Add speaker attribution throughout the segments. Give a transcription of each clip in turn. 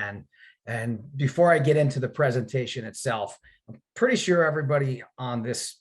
Speaker 1: can. And before I get into the presentation itself, I'm pretty sure everybody on this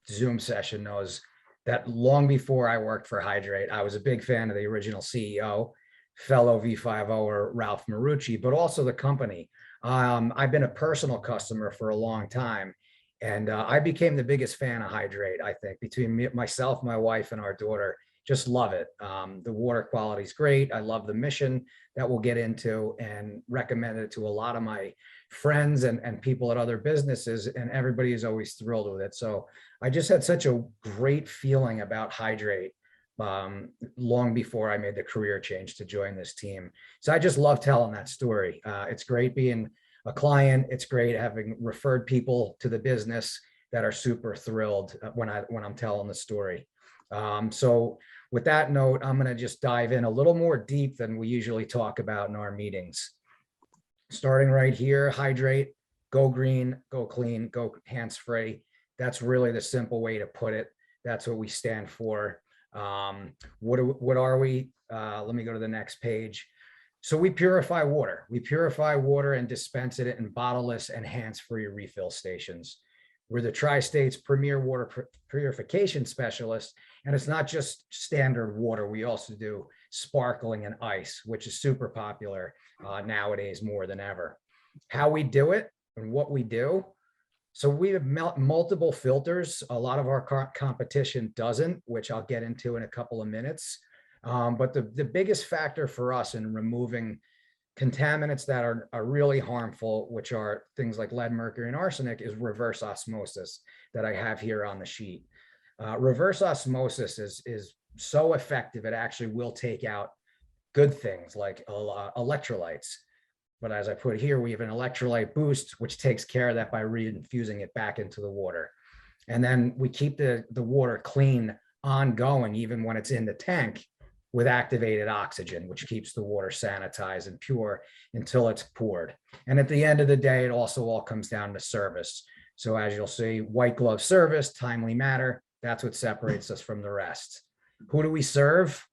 Speaker 1: Zoom session knows that long before I worked for Hydrate, I was a big fan of the original CEO, fellow V5O or Ralph Marucci, but also the company. I've been a personal customer for a long time, and I became the biggest fan of Hydrate, I think, between myself, my wife, and our daughter. Just love it. The water quality is great. I love the mission that we'll get into, and recommend it to a lot of my friends and people at other businesses, and everybody is always thrilled with it. So I just had such a great feeling about Hydrate long before I made the career change to join this team. So I just love telling that story. It's great being a client. It's great having referred people to the business that are super thrilled when I'm telling the story. So with that note, I'm going to just dive in a little more deep than we usually talk about in our meetings. Starting right here, Hydrate, go green, go clean, go hands-free. That's really the simple way to put it. That's what we stand for. What are we? Let me go to the next page. So we purify water. We purify water and dispense it in bottleless and hands-free refill stations. We're the Tri-State's premier water purification specialist, and it's not just standard water. We also do sparkling and ice, which is super popular nowadays more than ever. How we do it and what we do. So we have multiple filters. A lot of our competition doesn't, which I'll get into in a couple of minutes. But the biggest factor for us in removing contaminants that are really harmful, which are things like lead, mercury, and arsenic, is reverse osmosis that I have here on the sheet. Reverse osmosis is so effective, it actually will take out good things like electrolytes. But as I put here, we have an electrolyte boost, which takes care of that by reinfusing it back into the water. And then we keep the water clean ongoing, even when it's in the tank, with activated oxygen, which keeps the water sanitized and pure until it's poured. And at the end of the day, it also all comes down to service. So as you'll see, white glove service, timely manner, that's what separates us from the rest. Who do we serve?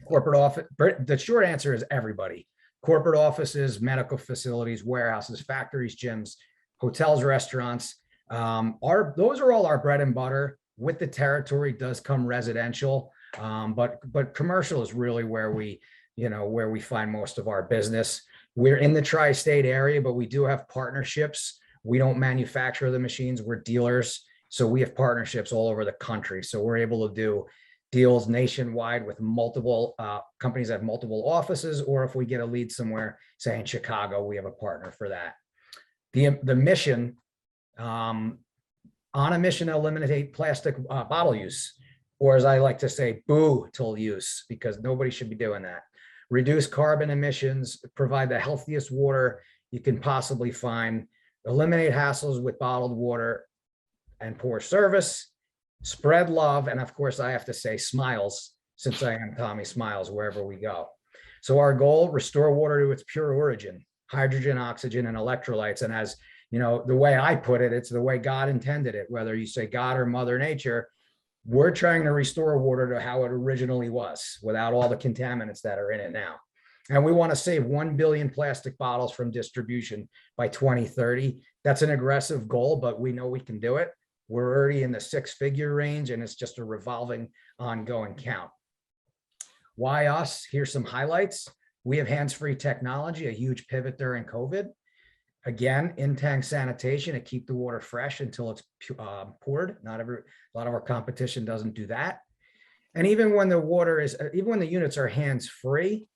Speaker 1: Corporate office. The short answer is everybody. Corporate offices, medical facilities, warehouses, factories, gyms, hotels, restaurants. Those are all our bread and butter. With the territory does come residential. But commercial is really where we find most of our business. We're in the tri-state area, but we do have partnerships. We don't manufacture the machines, we're dealers. So we have partnerships all over the country. So we're able to do deals nationwide with multiple companies that have multiple offices, or if we get a lead somewhere, say in Chicago, we have a partner for that. The mission, on a mission to eliminate plastic bottle use, or as I like to say, boo till use, because nobody should be doing that. Reduce carbon emissions, provide the healthiest water you can possibly find, eliminate hassles with bottled water and poor service, spread love, and of course I have to say smiles, since I am Tommy Smiles wherever we go. So our goal, restore water to its pure origin, hydrogen, oxygen, and electrolytes. And as you know, the way I put it, it's the way God intended it, whether you say God or Mother Nature. We're trying to restore water to how it originally was, without all the contaminants that are in it now. And we want to save 1 billion plastic bottles from distribution by 2030. That's an aggressive goal, but we know we can do it. We're already in the 6-figure range, and it's just a revolving, ongoing count. Why us? Here's some highlights. We have hands-free technology, a huge pivot during COVID. Again, in-tank sanitation to keep the water fresh until it's poured. A lot of our competition doesn't do that. And even when the units are hands-free,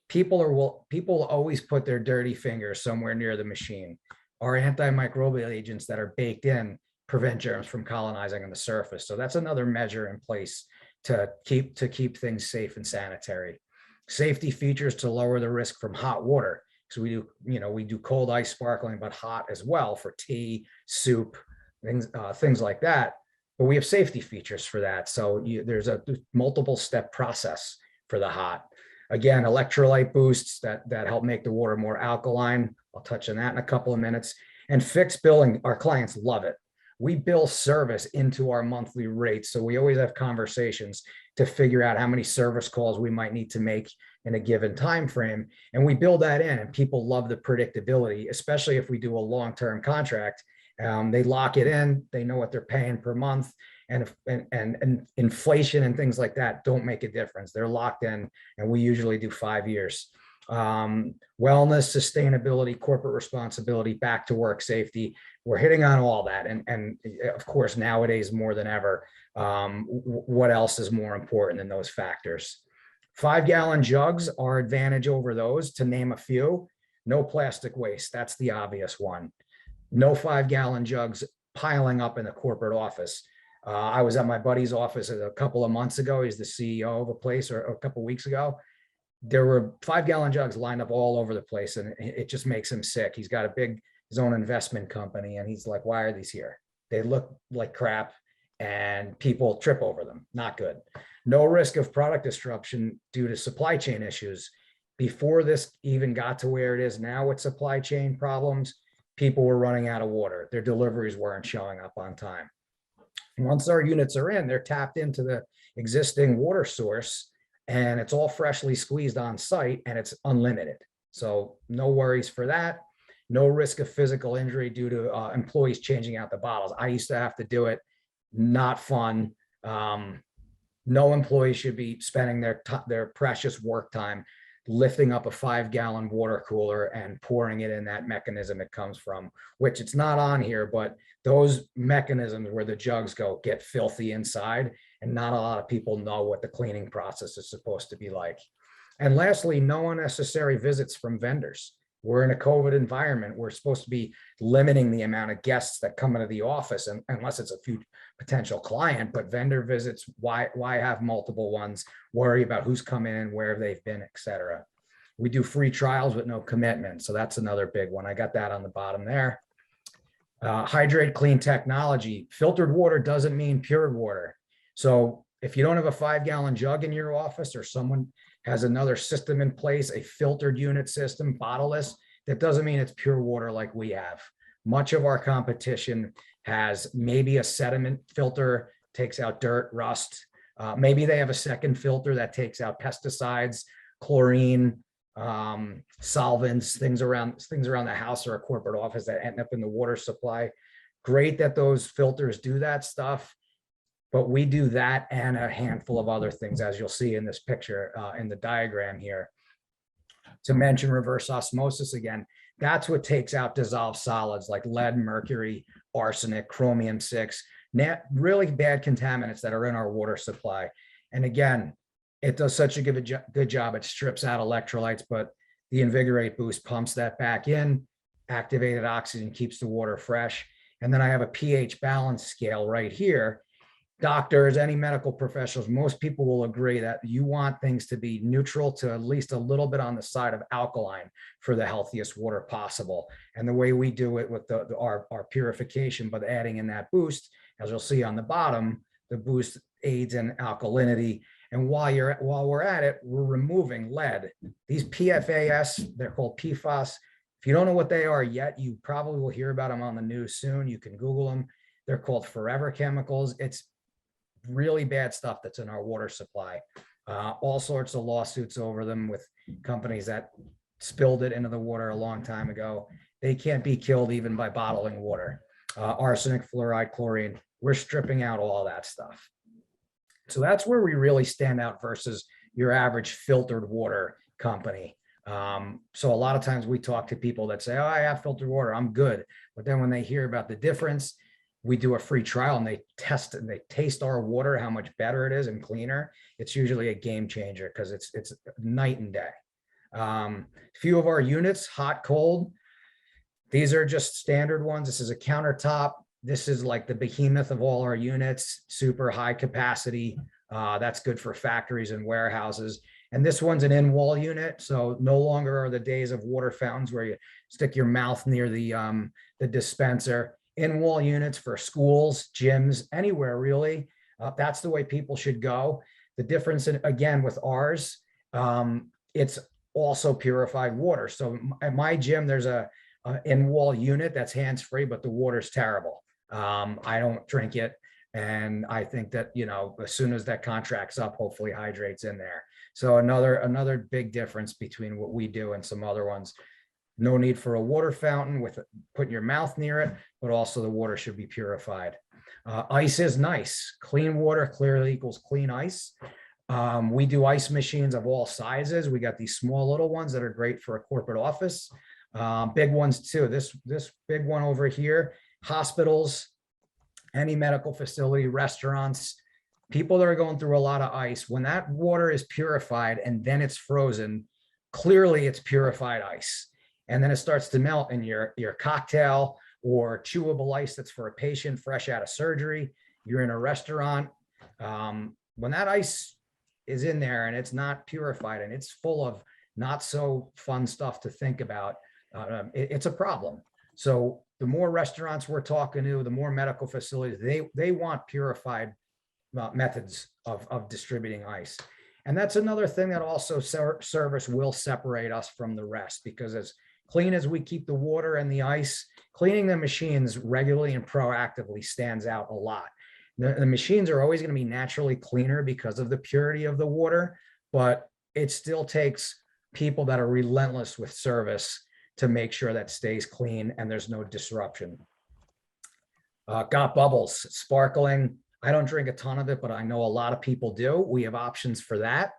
Speaker 1: people will always put their dirty fingers somewhere near the machine. Our antimicrobial agents that are baked in prevent germs from colonizing on the surface. So that's another measure in place to keep things safe and sanitary. Safety features to lower the risk from hot water. So we do cold ice sparkling, but hot as well for tea, soup, things like that. But we have safety features for that. So there's a multiple step process for the hot. Again, electrolyte boosts that help make the water more alkaline. I'll touch on that in a couple of minutes. And fixed billing, our clients love it. we bill service into our monthly rates. So we always have conversations to figure out how many service calls we might need to make in a given time frame. And we build that in, and people love the predictability, especially if we do a long-term contract. They lock it in, they know what they're paying per month. And inflation and things like that don't make a difference. They're locked in, and we usually do 5 years. Wellness, sustainability, corporate responsibility, back to work safety. We're hitting on all that. And of course, nowadays more than ever, what else is more important than those factors? 5-gallon jugs, our advantage over those, to name a few: no plastic waste. That's the obvious one. No 5-gallon jugs piling up in the corporate office. I was at my buddy's office a couple of months ago. He's the CEO of a place, or a couple of weeks ago. There were 5-gallon jugs lined up all over the place, and it just makes him sick. He's got his own investment company, and he's like, why are these here? They look like crap, and people trip over them. Not good. No risk of product disruption due to supply chain issues. Before this even got to where it is now with supply chain problems, people were running out of water. Their deliveries weren't showing up on time. Once our units are in, they're tapped into the existing water source, and it's all freshly squeezed on site, and it's unlimited. So no worries for that. No risk of physical injury due to employees changing out the bottles. I used to have to do it. Not fun. No employee should be spending their precious work time lifting up a 5-gallon water cooler and pouring it in that mechanism it comes from, which it's not on here, but those mechanisms where the jugs go get filthy inside, and not a lot of people know what the cleaning process is supposed to be like. And lastly, no unnecessary visits from vendors. We're in a COVID environment. We're supposed to be limiting the amount of guests that come into the office, and unless it's a few potential client. But vendor visits, why have multiple ones? Worry about who's come in, where they've been, etc. We do free trials with no commitment. So that's another big one. I got that on the bottom there. Hydrate clean technology. Filtered water doesn't mean pure water. So if you don't have a 5-gallon jug in your office, or someone has another system in place, a filtered unit system, bottleless, that doesn't mean it's pure water like we have. Much of our competition has maybe a sediment filter, takes out dirt, rust. Maybe they have a second filter that takes out pesticides, chlorine, solvents, things around the house or a corporate office that end up in the water supply. Great that those filters do that stuff. But we do that and a handful of other things, as you'll see in this picture, in the diagram here. To mention reverse osmosis again, that's what takes out dissolved solids like lead, mercury, arsenic, chromium-6, really bad contaminants that are in our water supply. And again, it does such a good job. It strips out electrolytes, but the Invigorate Boost pumps that back in. Activated oxygen keeps the water fresh. And then I have a pH balance scale right here. Doctors, any medical professionals, most people will agree that you want things to be neutral to at least a little bit on the side of alkaline for the healthiest water possible. And the way we do it with our purification, but adding in that boost, as you'll see on the bottom, the boost aids in alkalinity. And while we're at it, we're removing lead. These PFAS, they're called PFAS. If you don't know what they are yet, you probably will hear about them on the news soon. You can Google them. They're called forever chemicals. It's really bad stuff that's in our water supply. All sorts of lawsuits over them with companies that spilled it into the water a long time ago. They can't be killed even by bottling water. Arsenic, fluoride, chlorine, we're stripping out all that stuff. So that's where we really stand out versus your average filtered water company. So a lot of times we talk to people that say, oh, I have filtered water, I'm good. But then when they hear about the difference, we do a free trial and they test and they taste our water, how much better it is and cleaner. It's usually a game changer because it's night and day. Few of our units, hot, cold, these are just standard ones. This is a countertop. This is like the behemoth of all our units, super high capacity. That's good for factories and warehouses. And this one's an in-wall unit. So no longer are the days of water fountains where you stick your mouth near the dispenser. In-wall units for schools, gyms, anywhere really. That's the way people should go. The difference, again, with ours, it's also purified water. So at my gym, there's a in-wall unit that's hands-free, but the water's terrible. I don't drink it. And I think that, as soon as that contract's up, hopefully Hydrate's in there. So another big difference between what we do and some other ones. No need for a water fountain with putting your mouth near it, but also the water should be purified. Ice is nice. Clean water clearly equals clean ice. We do ice machines of all sizes. We got these small little ones that are great for a corporate office. Big ones too. This big one over here, hospitals, any medical facility, restaurants, people that are going through a lot of ice. When that water is purified and then it's frozen, clearly it's purified ice. And then it starts to melt in your cocktail or chewable ice that's for a patient fresh out of surgery. You're in a restaurant. When that ice is in there and it's not purified and it's full of not so fun stuff to think about, it's a problem. So the more restaurants we're talking to, the more medical facilities, they want purified methods of distributing ice. And that's another thing that also service will separate us from the rest, because as clean as we keep the water and the ice, cleaning the machines regularly and proactively stands out a lot. The machines are always going to be naturally cleaner because of the purity of the water, but it still takes people that are relentless with service to make sure that stays clean and there's no disruption. Got bubbles, sparkling. I don't drink a ton of it, but I know a lot of people do. We have options for that.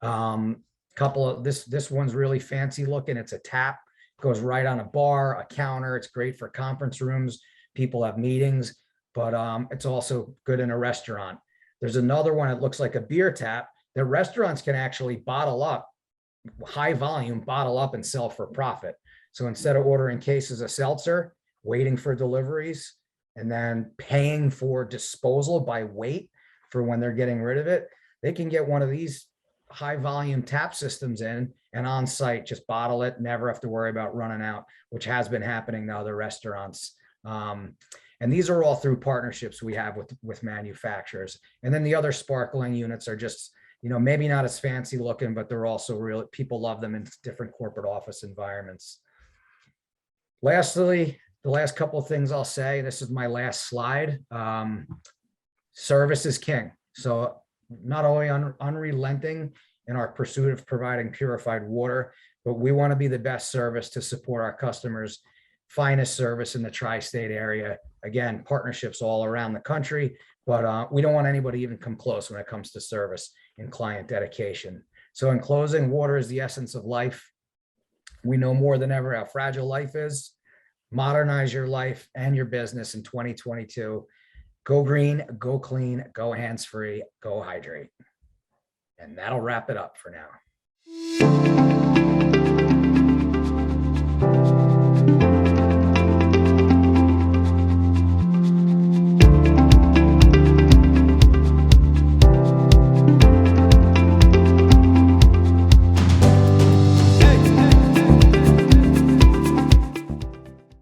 Speaker 1: This one's really fancy looking. It's a tap, goes right on a bar, a counter. It's great for conference rooms. People have meetings, but it's also good in a restaurant. There's another one that looks like a beer tap that restaurants can actually bottle up, high volume, bottle up and sell for profit. So instead of ordering cases of seltzer, waiting for deliveries, and then paying for disposal by weight for when they're getting rid of it, they can get one of these high volume tap systems in and on site, just bottle it, never have to worry about running out, which has been happening to other restaurants. And these are all through partnerships we have with manufacturers. And then the other sparkling units are just, maybe not as fancy looking, but they're also real. People love them in different corporate office environments. Lastly, the last couple of things I'll say, this is my last slide. Service is king. So not only unrelenting in our pursuit of providing purified water, but we want to be the best service to support our customers' finest service in the tri-state area. Again, partnerships all around the country, but we don't want anybody even come close when it comes to service and client dedication. So in closing, water is the essence of life. We know more than ever how fragile life is. Modernize your life and your business in 2022. Go green, go clean, go hands-free, go hydrate. And that'll wrap it up for now.